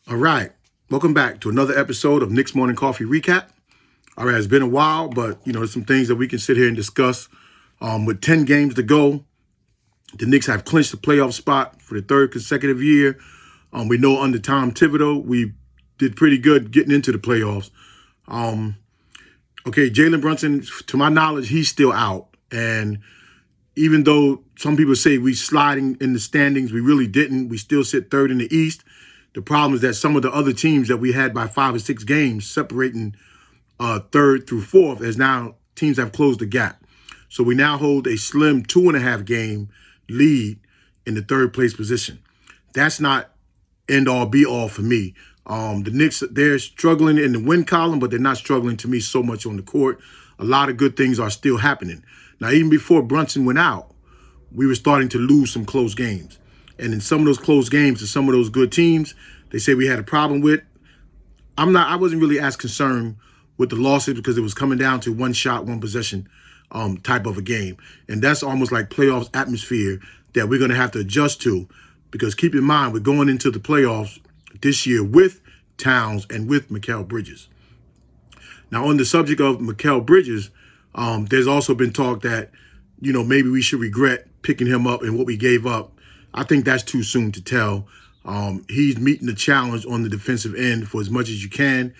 All right. Welcome back to another episode of Knicks Morning Coffee Recap. All right, it's been a while, but, there's some things that we can sit here and discuss. With 10 games to go, the Knicks have clinched the playoff spot for the third consecutive year. We know under Tom Thibodeau, we did pretty good getting into the playoffs. Okay, Jalen Brunson, to my knowledge, he's still out. And even though some people say we sliding in the standings, we really didn't. We still sit third in the East. The problem is that some of the other teams that we had by 5 or 6 games separating third through fourth, as now teams have closed the gap. So we now hold a slim 2.5 game lead in the third place position. That's not end all be all for me. The Knicks, they're struggling in the win column, but they're not struggling to me so much on the court. A lot of good things are still happening. Now, even before Brunson went out, we were starting to lose some close games. And in some of those close games to some of those good teams, they say we had a problem with. I wasn't really as concerned with the losses because it was coming down to one shot, one possession type of a game. And that's almost like playoffs atmosphere that we're going to have to adjust to, because keep in mind, we're going into the playoffs this year with Towns and with Mikal Bridges. Now, on the subject of Mikal Bridges, there's also been talk that, maybe we should regret picking him up and what we gave up. I think that's too soon to tell. He's meeting the challenge on the defensive end for as much as you can,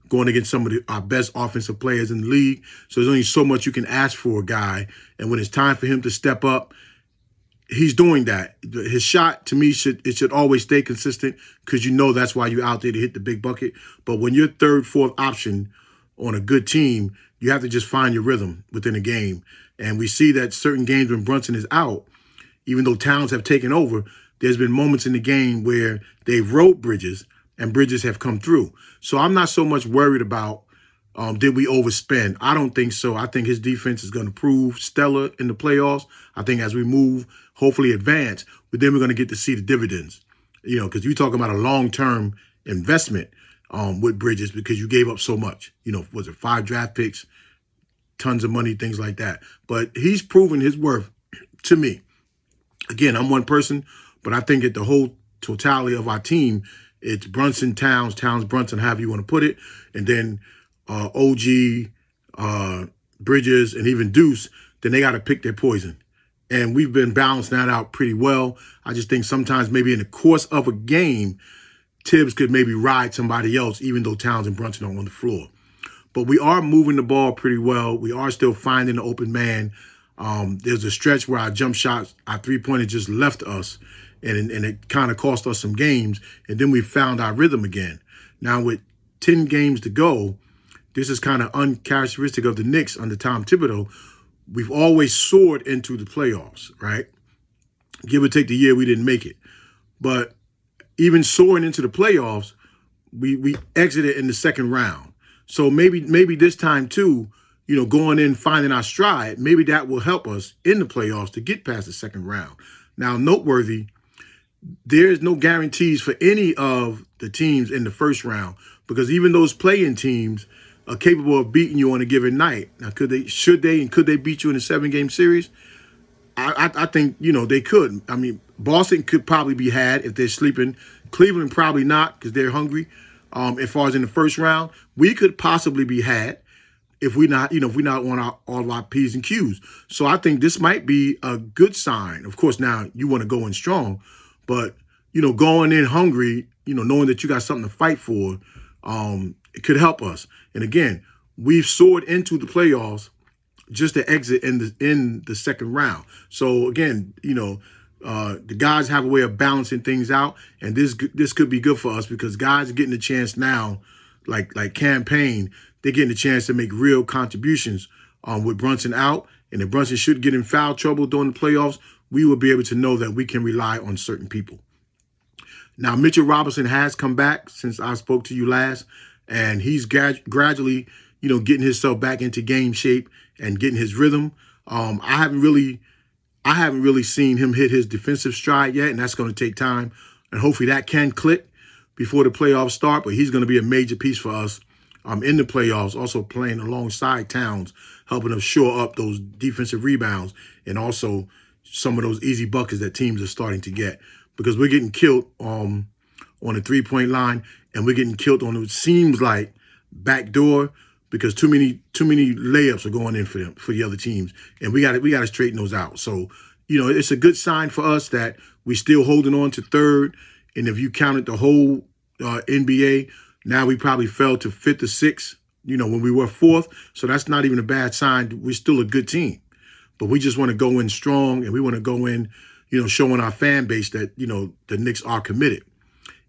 going against some of our best offensive players in the league. So there's only so much you can ask for a guy. And when it's time for him to step up, he's doing that. His shot, to me, should always stay consistent, because that's why you're out there to hit the big bucket. But when you're third, fourth option on a good team, you have to just find your rhythm within a game. And we see that certain games when Brunson is out, even though Towns have taken over, there's been moments in the game where they've rode Bridges and Bridges have come through. So I'm not so much worried about did we overspend. I don't think so. I think his defense is going to prove stellar in the playoffs. I think as we move, hopefully advance, but then we're going to get to see the dividends, because you're talking about a long-term investment with Bridges, because you gave up so much. Was it 5 draft picks, tons of money, things like that. But he's proven his worth to me. Again, I'm one person, but I think at the whole totality of our team, it's Brunson, Towns, Brunson, however you want to put it, and then OG, Bridges, and even Deuce. Then they got to pick their poison. And we've been balancing that out pretty well. I just think sometimes maybe in the course of a game, Tibbs could maybe ride somebody else, even though Towns and Brunson are on the floor. But we are moving the ball pretty well. We are still finding the open man. There's a stretch where our jump shots, our three-pointer just left us, and it kind of cost us some games, and then we found our rhythm again. Now, with 10 games to go, this is kind of uncharacteristic of the Knicks under Tom Thibodeau. We've always soared into the playoffs, right? Give or take the year we didn't make it. But even soaring into the playoffs, we exited in the second round. So maybe this time too, going in, finding our stride, maybe that will help us in the playoffs to get past the second round. Now, noteworthy, there's no guarantees for any of the teams in the first round, because even those play-in teams are capable of beating you on a given night. Now, could they beat you in a 7-game series? I think, they could. I mean, Boston could probably be had if they're sleeping. Cleveland probably not, because they're hungry. As far as in the first round, we could possibly be had if we're not on all of our P's and Q's. So I think this might be a good sign. Of course, now you want to go in strong, but, going in hungry, knowing that you got something to fight for, it could help us. And again, we've soared into the playoffs just to exit in the second round. So again, the guys have a way of balancing things out, and this could be good for us, because guys are getting a chance now, like campaign, they're getting a chance to make real contributions with Brunson out. And if Brunson should get in foul trouble during the playoffs, we will be able to know that we can rely on certain people. Now, Mitchell Robinson has come back since I spoke to you last, and he's gradually, getting himself back into game shape and getting his rhythm. I haven't really seen him hit his defensive stride yet, and that's going to take time. And hopefully that can click before the playoffs start. But he's going to be a major piece for us in the playoffs, also playing alongside Towns, helping us shore up those defensive rebounds and also some of those easy buckets that teams are starting to get, because we're getting killed on the 3-point line, and we're getting killed on what seems like backdoor because too many layups are going in for the other teams, and we got to straighten those out. So, it's a good sign for us that we're still holding on to third, and if you counted the whole NBA, now we probably fell to 5th or 6th, when we were 4th. So that's not even a bad sign. We're still a good team, but we just want to go in strong, and we want to go in, showing our fan base that, the Knicks are committed.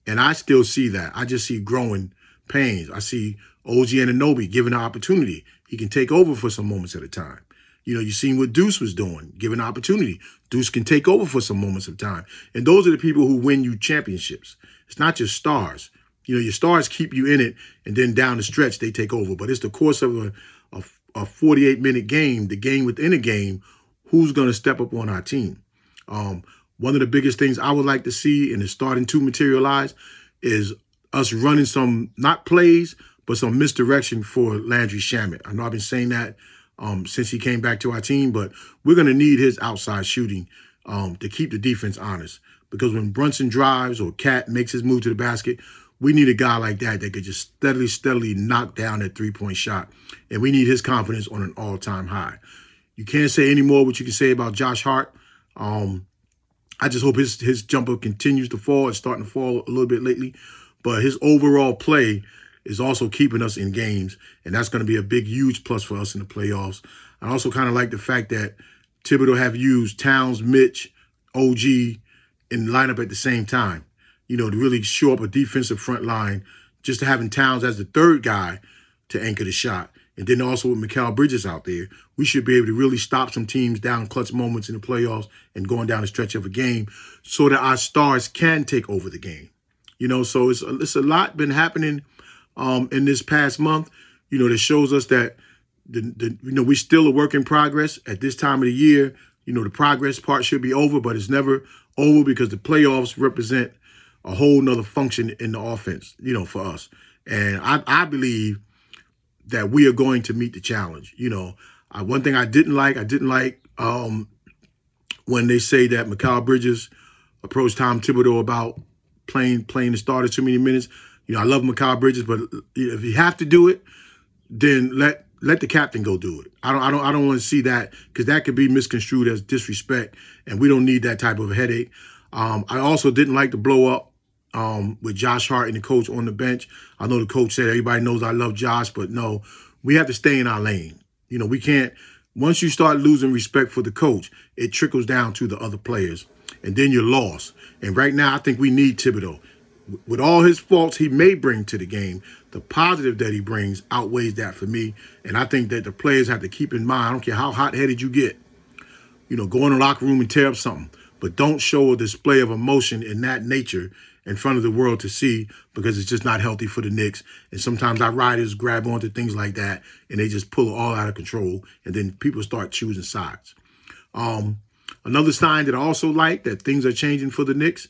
And I still see that. I just see growing pains. I see OG Anunoby given an opportunity. He can take over for some moments at a time. You seen what Deuce was doing, given an opportunity. Deuce can take over for some moments of time. And those are the people who win you championships. It's not just stars. Your stars keep you in it, and then down the stretch, they take over. But it's the course of a 48-minute game, the game within a game, who's going to step up on our team. One of the biggest things I would like to see, and it's starting to materialize, is us running some, not plays, but some misdirection for Landry Shamet. I know I've been saying that since he came back to our team, but we're going to need his outside shooting to keep the defense honest. Because when Brunson drives or Cat makes his move to the basket, we need a guy like that could just steadily knock down that 3-point shot. And we need his confidence on an all-time high. You can't say any more what you can say about Josh Hart. I just hope his jumper continues to fall. It's starting to fall a little bit lately. But his overall play is also keeping us in games. And that's going to be a big, huge plus for us in the playoffs. I also kind of like the fact that Thibodeau have used Towns, Mitch, OG in the lineup at the same time, to really show up a defensive front line, just having Towns as the third guy to anchor the shot. And then also with Mikal Bridges out there, we should be able to really stop some teams down clutch moments in the playoffs and going down the stretch of a game so that our stars can take over the game. So it's a lot been happening in this past month, that shows us that we're still a work in progress at this time of the year. The progress part should be over, but it's never over because the playoffs represent a whole nother function in the offense, for us. And I believe that we are going to meet the challenge. One thing I didn't like when they say that Mikal Bridges approached Tom Thibodeau about playing the starter too many minutes. I love Mikal Bridges, but if you have to do it, then let the captain go do it. I don't want to see that because that could be misconstrued as disrespect, and we don't need that type of a headache. I also didn't like the blow up with Josh Hart and the coach on the bench. I know the coach said everybody knows I love Josh, but no, we have to stay in our lane. We can't. Once you start losing respect for the coach, it trickles down to the other players, and then you're lost. And right now, I think we need Thibodeau. With all his faults he may bring to the game, the positive that he brings outweighs that for me. And I think that the players have to keep in mind, I don't care how hot-headed you get, go in the locker room and tear up something, but don't show a display of emotion in that nature in front of the world to see, because it's just not healthy for the Knicks. And sometimes our riders grab onto things like that and they just pull it all out of control, and then people start choosing sides. Another sign that I also like that things are changing for the Knicks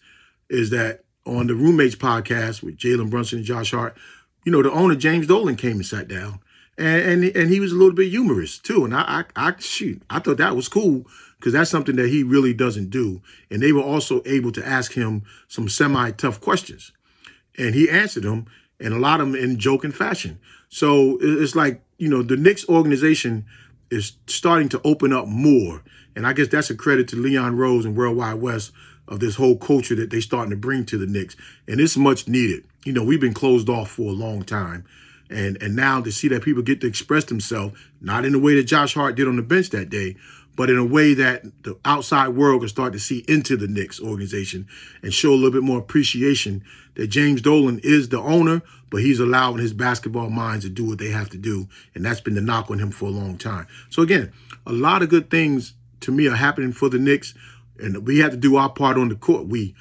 is that on the Roommates podcast with Jalen Brunson and Josh Hart, the owner, James Dolan, came and sat down. And he was a little bit humorous, too. And I thought that was cool because that's something that he really doesn't do. And they were also able to ask him some semi-tough questions. And he answered them, and a lot of them in joking fashion. So it's like, the Knicks organization is starting to open up more. And I guess that's a credit to Leon Rose and Worldwide West of this whole culture that they're starting to bring to the Knicks. And it's much needed. We've been closed off for a long time. And now to see that people get to express themselves, not in the way that Josh Hart did on the bench that day, but in a way that the outside world can start to see into the Knicks organization and show a little bit more appreciation that James Dolan is the owner, but he's allowing his basketball minds to do what they have to do. And that's been the knock on him for a long time. So again, a lot of good things to me are happening for the Knicks, and we have to do our part on the court. We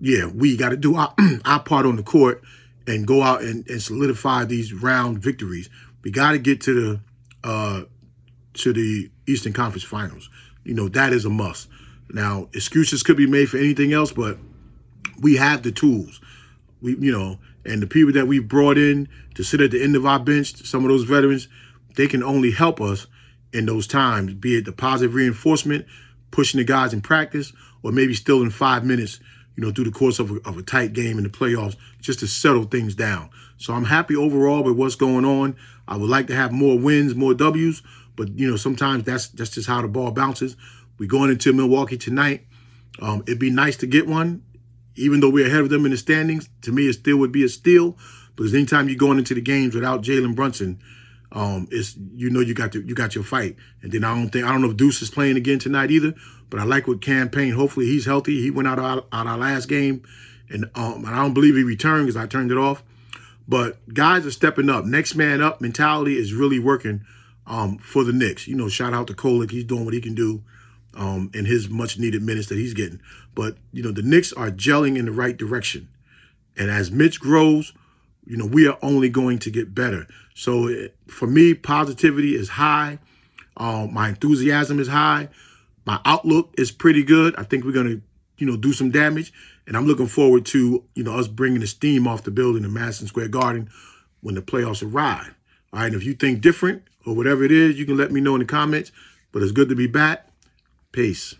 got to do our part on the court and go out and solidify these round victories. We got to get to the Eastern Conference Finals. That is a must. Now, excuses could be made for anything else, but we have the tools. And the people that we've brought in to sit at the end of our bench, some of those veterans, they can only help us in those times, be it the positive reinforcement, pushing the guys in practice, or maybe still in 5 minutes, through the course of a tight game in the playoffs, just to settle things down. So I'm happy overall with what's going on. I would like to have more wins, more W's, but sometimes that's just how the ball bounces. We're going into Milwaukee tonight. It'd be nice to get one, even though we're ahead of them in the standings. To me, it still would be a steal, because anytime you're going into the games without Jalen Brunson, it's you got your fight. And then I don't know if Deuce is playing again tonight either, but I like what campaign. Hopefully he's healthy. He went out our last game, and I don't believe he returned because I turned it off. But guys are stepping up. Next man up mentality is really working for the Knicks. Shout out to Kolek. He's doing what he can do in his much needed minutes that he's getting. But the Knicks are gelling in the right direction, and as Mitch grows, we are only going to get better. So for me, positivity is high. My enthusiasm is high. My outlook is pretty good. I think we're going to, do some damage. And I'm looking forward to, us bringing the steam off the building in Madison Square Garden when the playoffs arrive. All right, if you think different or whatever it is, you can let me know in the comments. But it's good to be back. Peace.